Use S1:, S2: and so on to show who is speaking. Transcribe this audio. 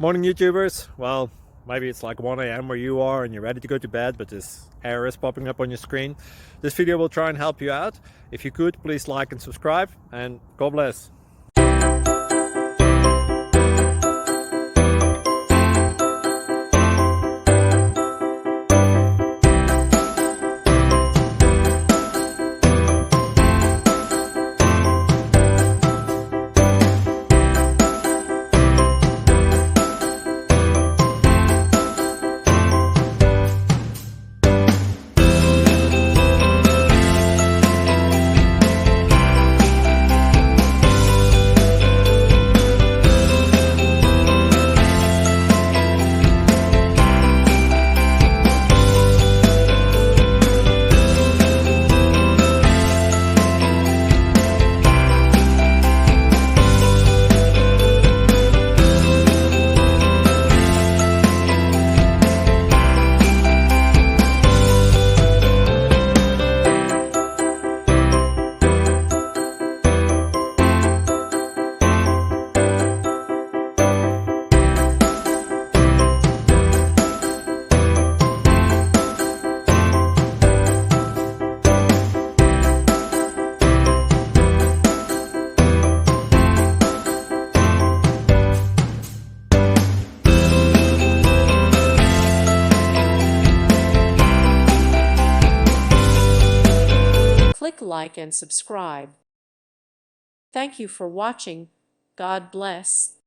S1: Morning YouTubers. Well, maybe it's like 1 a.m. where you are and you're ready to go to bed, but this error is popping up on your screen. This video will try and help you out. If you could, please like and subscribe, and God bless.
S2: Click like and subscribe. Thank you for watching. God bless.